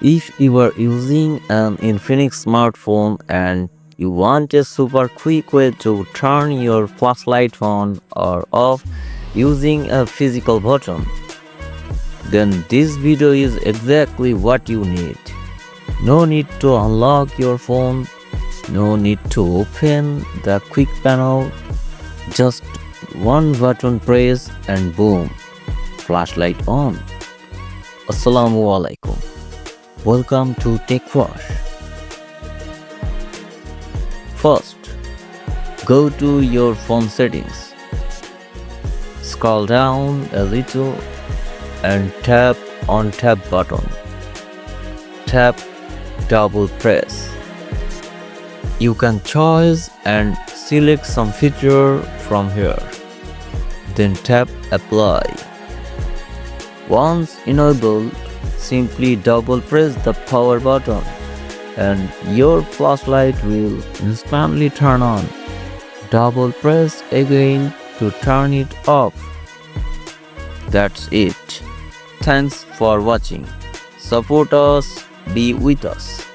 If you are using an Infinix smartphone and you want a super quick way to turn your flashlight on or off using a physical button, then this video is exactly what you need. No need to unlock your phone, no need to open the quick panel, just one button press and boom, flashlight on. Assalamu alaikum. Welcome to Tech Wash. First, go to your phone settings. Scroll down a little and tap on tab button. Tap double press. You can choose and select some feature from here. Then tap apply. Once enabled, simply double press the power button and your flashlight will instantly turn on. Double press again to turn it off. That's it. Thanks for watching. Support us, be with us.